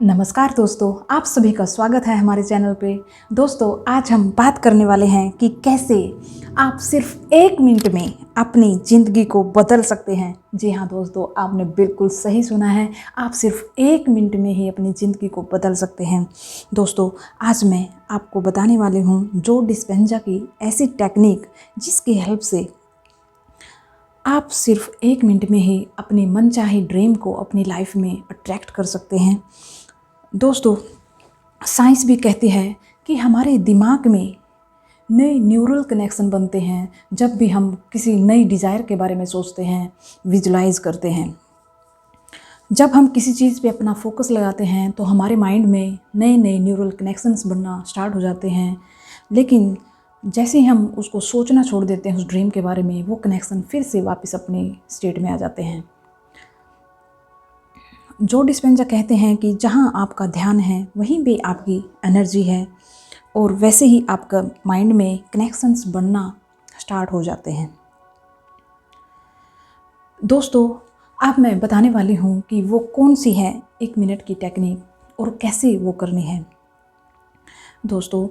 नमस्कार दोस्तों, आप सभी का स्वागत है हमारे चैनल पे। दोस्तों, आज हम बात करने वाले हैं कि कैसे आप सिर्फ 1 मिनट में अपनी ज़िंदगी को बदल सकते हैं। जी हाँ दोस्तों, आपने बिल्कुल सही सुना है। आप सिर्फ 1 मिनट में ही अपनी ज़िंदगी को बदल सकते हैं। दोस्तों, आज मैं आपको बताने वाली हूँ जो डिस्पेंजा की ऐसी टेक्निक जिसकी हेल्प से आप सिर्फ 1 मिनट में ही अपनी मनचाही ड्रीम को अपनी लाइफ में अट्रैक्ट कर सकते हैं। दोस्तों, साइंस भी कहती है कि हमारे दिमाग में नए न्यूरल कनेक्शन बनते हैं जब भी हम किसी नई डिज़ायर के बारे में सोचते हैं, विजुलाइज करते हैं। जब हम किसी चीज़ पे अपना फोकस लगाते हैं तो हमारे माइंड में नए नए न्यूरल कनेक्शंस बनना स्टार्ट हो जाते हैं। लेकिन जैसे ही हम उसको सोचना छोड़ देते हैं उस ड्रीम के बारे में, वो कनेक्शन फिर से वापस अपने स्टेट में आ जाते हैं। जो डिस्पेंजा कहते हैं कि जहाँ आपका ध्यान है वहीं पे आपकी एनर्जी है, और वैसे ही आपका माइंड में कनेक्शंस बनना स्टार्ट हो जाते हैं। दोस्तों, अब मैं बताने वाली हूँ कि वो कौन सी है 1 मिनट की टेक्निक और कैसे वो करनी है। दोस्तों,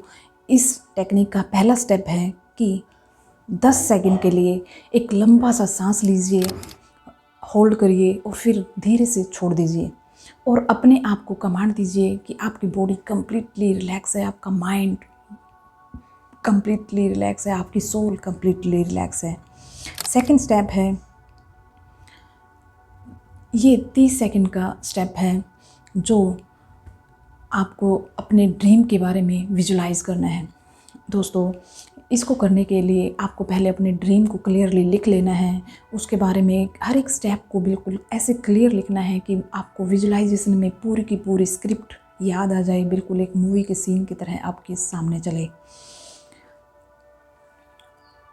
इस टेक्निक का पहला स्टेप है कि 10 सेकंड के लिए एक लंबा सा सांस लीजिए, होल्ड करिए और फिर धीरे से छोड़ दीजिए, और अपने आप को कमांड दीजिए कि आपकी बॉडी कंप्लीटली रिलैक्स है, आपका माइंड कंप्लीटली रिलैक्स है, आपकी सोल कंप्लीटली रिलैक्स है। सेकंड स्टेप है, ये 30 सेकंड का स्टेप है जो आपको अपने ड्रीम के बारे में विजुलाइज करना है। दोस्तों, इसको करने के लिए आपको पहले अपने ड्रीम को क्लियरली लिख लेना है। उसके बारे में हर एक स्टेप को बिल्कुल ऐसे क्लियर लिखना है कि आपको विजुलाइजेशन में पूरी की पूरी स्क्रिप्ट याद आ जाए, बिल्कुल एक मूवी के सीन की तरह आपके सामने चले।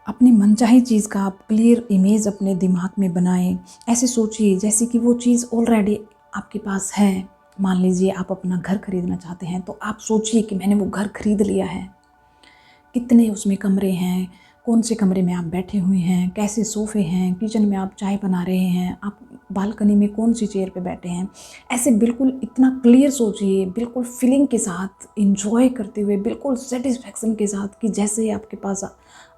अपनी मनचाही चीज़ का आप क्लियर इमेज अपने दिमाग में बनाएं। ऐसे सोचिए जैसे कि वो चीज़ ऑलरेडी आपके पास है। मान लीजिए आप अपना घर खरीदना चाहते हैं, तो आप सोचिए कि मैंने वो घर खरीद लिया है। कितने उसमें कमरे हैं, कौन से कमरे में आप बैठे हुए हैं, कैसे सोफ़े हैं, किचन में आप चाय बना रहे हैं, आप बालकनी में कौन सी चेयर पे बैठे हैं। ऐसे बिल्कुल इतना क्लियर सोचिए, बिल्कुल फीलिंग के साथ, इंजॉय करते हुए, बिल्कुल सेटिस्फैक्शन के साथ कि जैसे आपके पास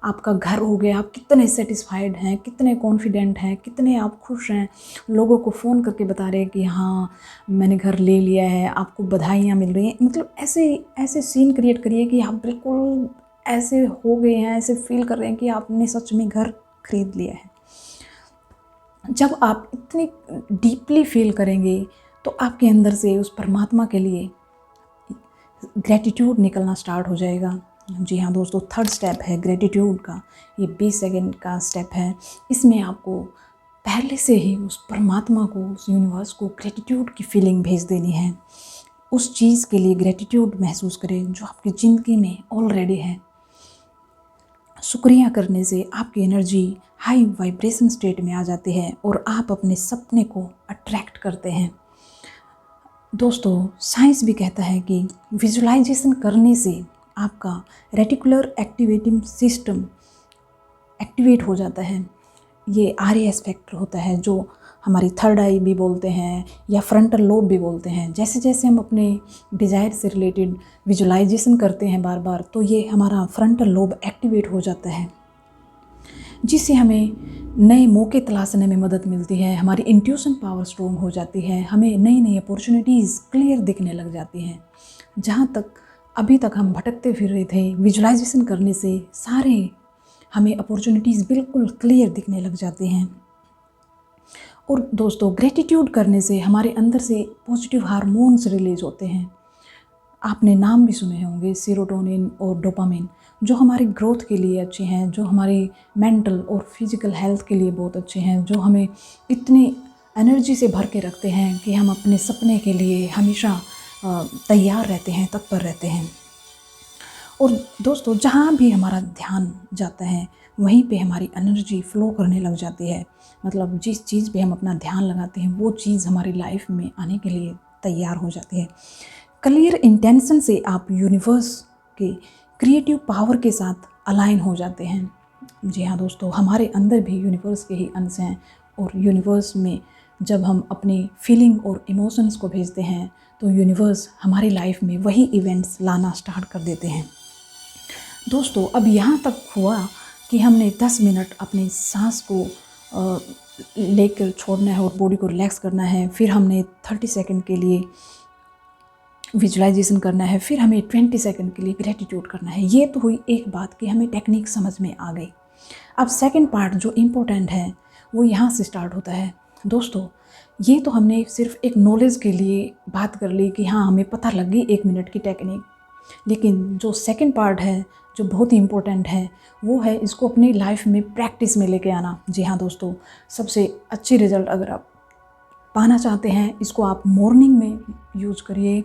आपका घर हो गया। आप कितने सेटिस्फाइड हैं, कितने कॉन्फिडेंट हैं, कितने आप खुश हैं, लोगों को फ़ोन करके बता रहे हैं कि हाँ मैंने घर ले लिया है, आपको बधाइयाँ मिल रही हैं। मतलब ऐसे ऐसे सीन क्रिएट करिए कि आप बिल्कुल ऐसे हो गए हैं, ऐसे फील कर रहे हैं कि आपने सच में घर खरीद लिया है। जब आप इतनी डीपली फील करेंगे तो आपके अंदर से उस परमात्मा के लिए ग्रेटिट्यूड निकलना स्टार्ट हो जाएगा। जी हाँ दोस्तों, थर्ड स्टेप है ग्रेटिट्यूड का। ये 20 सेकंड का स्टेप है। इसमें आपको पहले से ही उस परमात्मा को, उस यूनिवर्स को ग्रेटिट्यूड की फीलिंग भेज देनी है। उस चीज़ के लिए ग्रेटिट्यूड महसूस करें जो आपकी ज़िंदगी में ऑलरेडी है। शुक्रिया करने से आपकी एनर्जी हाई वाइब्रेशन स्टेट में आ जाती है और आप अपने सपने को अट्रैक्ट करते हैं। दोस्तों, साइंस भी कहता है कि विजुलाइजेशन करने से आपका रेटिकुलर एक्टिवेटिंग सिस्टम एक्टिवेट हो जाता है। ये RAS फैक्टर होता है जो हमारी थर्ड आई भी बोलते हैं या फ्रंटल लोब भी बोलते हैं। जैसे जैसे हम अपने डिज़ायर से रिलेटेड विजुलाइजेशन करते हैं बार बार, तो ये हमारा फ्रंटल लोब एक्टिवेट हो जाता है, जिससे हमें नए मौके तलाशने में मदद मिलती है। हमारी इंट्यूशन पावर स्ट्रॉन्ग हो जाती है, हमें नई नई अपॉर्चुनिटीज़ क्लियर दिखने लग जाती हैं। जहाँ तक अभी तक हम भटकते फिर रहे थे, विजुलाइजेशन करने से सारे हमें अपॉर्चुनिटीज़ बिल्कुल क्लियर दिखने लग जाती हैं। और दोस्तों, ग्रेटिट्यूड करने से हमारे अंदर से पॉजिटिव हार्मोन्स रिलीज होते हैं। आपने नाम भी सुने होंगे, सेरोटोनिन और डोपामिन, जो हमारी ग्रोथ के लिए अच्छे हैं, जो हमारी मेंटल और फिजिकल हेल्थ के लिए बहुत अच्छे हैं, जो हमें इतनी एनर्जी से भर के रखते हैं कि हम अपने सपने के लिए हमेशा तैयार रहते हैं, तत्पर रहते हैं। और दोस्तों, जहाँ भी हमारा ध्यान जाता है वहीं पे हमारी एनर्जी फ्लो करने लग जाती है। मतलब जिस चीज़ पे हम अपना ध्यान लगाते हैं वो चीज़ हमारी लाइफ में आने के लिए तैयार हो जाती है। क्लियर इंटेंशन से आप यूनिवर्स के क्रिएटिव पावर के साथ अलाइन हो जाते हैं। जी हाँ दोस्तों, हमारे अंदर भी यूनिवर्स के ही अंश हैं और यूनिवर्स में जब हम अपनी फीलिंग और इमोशंस को भेजते हैं तो यूनिवर्स हमारी लाइफ में वही इवेंट्स लाना स्टार्ट कर देते हैं। दोस्तों, अब यहाँ तक हुआ कि हमने 10 मिनट अपनी सांस को लेकर छोड़ना है और बॉडी को रिलैक्स करना है। फिर हमने 30 सेकंड के लिए विजुलाइजेशन करना है। फिर हमें 20 सेकंड के लिए ग्रेटिट्यूड करना है। ये तो हुई एक बात कि हमें टेक्निक समझ में आ गई। अब सेकंड पार्ट जो इम्पोर्टेंट है वो यहाँ से स्टार्ट होता है। दोस्तों, ये तो हमने सिर्फ एक नॉलेज के लिए बात कर ली कि हाँ हमें पता लग गई 1 मिनट की टेक्निक, लेकिन जो सेकंड पार्ट है जो बहुत ही इम्पोर्टेंट है वो है इसको अपनी लाइफ में प्रैक्टिस में लेके आना। जी हाँ दोस्तों, सबसे अच्छी रिजल्ट अगर आप पाना चाहते हैं इसको आप मॉर्निंग में यूज़ करिए।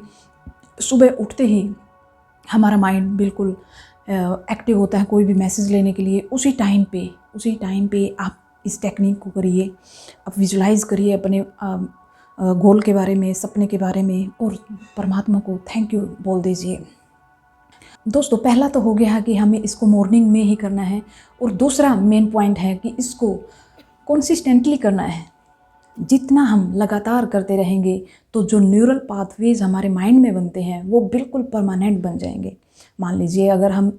सुबह उठते ही हमारा माइंड बिल्कुल एक्टिव होता है कोई भी मैसेज लेने के लिए। उसी टाइम पे आप इस टेक्निक को करिए। आप विजुलाइज़ करिए अपने गोल के बारे में, सपने के बारे में, और परमात्मा को थैंक यू बोल दीजिए। दोस्तों, पहला तो हो गया कि हमें इसको मॉर्निंग में ही करना है, और दूसरा मेन पॉइंट है कि इसको कंसिस्टेंटली करना है। जितना हम लगातार करते रहेंगे तो जो न्यूरल पाथवेज हमारे माइंड में बनते हैं वो बिल्कुल परमानेंट बन जाएंगे। मान लीजिए अगर हम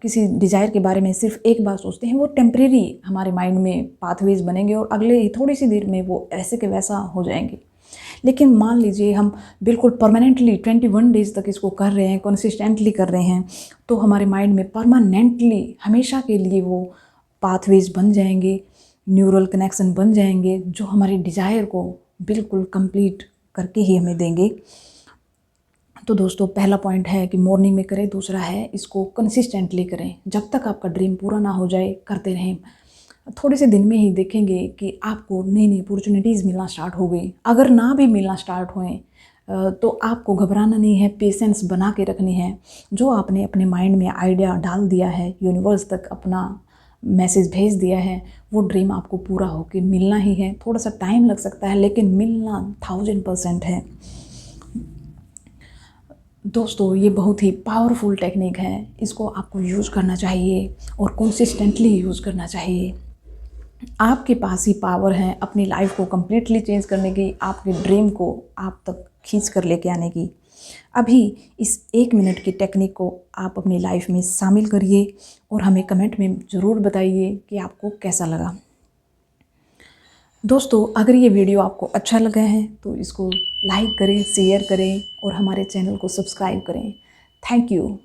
किसी डिज़ायर के बारे में सिर्फ एक बार सोचते हैं, वो टेम्परेरी हमारे माइंड में पाथवेज बनेंगे और अगले ही थोड़ी सी देर में वो ऐसे के वैसा हो जाएंगे। लेकिन मान लीजिए हम बिल्कुल परमानेंटली 21 डेज़ तक इसको कर रहे हैं, कंसिस्टेंटली कर रहे हैं, तो हमारे माइंड में परमानेंटली हमेशा के लिए वो पाथवेज बन जाएंगे, न्यूरल कनेक्शन बन जाएंगे जो हमारी डिज़ायर को बिल्कुल कंप्लीट करके ही हमें देंगे। तो दोस्तों, पहला पॉइंट है कि मॉर्निंग में करें। दूसरा है इसको कंसिस्टेंटली करें। जब तक आपका ड्रीम पूरा ना हो जाए करते रहें। थोड़े से दिन में ही देखेंगे कि आपको नई नई अपॉर्चुनिटीज़ मिलना स्टार्ट हो गई। अगर ना भी मिलना स्टार्ट हुए तो आपको घबराना नहीं है, पेशेंस बना के रखनी है। जो आपने अपने माइंड में आइडिया डाल दिया है, यूनिवर्स तक अपना मैसेज भेज दिया है, वो ड्रीम आपको पूरा होके मिलना ही है। थोड़ा सा टाइम लग सकता है लेकिन मिलना 1000% है। दोस्तों, ये बहुत ही पावरफुल टेक्निक है। इसको आपको यूज़ करना चाहिए और कंसिस्टेंटली यूज़ करना चाहिए। आपके पास ही पावर है अपनी लाइफ को कम्प्लीटली चेंज करने की, आपके ड्रीम को आप तक खींच कर लेके आने की। अभी इस 1 मिनट की टेक्निक को आप अपनी लाइफ में शामिल करिए और हमें कमेंट में ज़रूर बताइए कि आपको कैसा लगा। दोस्तों, अगर ये वीडियो आपको अच्छा लगा है तो इसको लाइक करें, शेयर करें और हमारे चैनल को सब्सक्राइब करें। Thank you.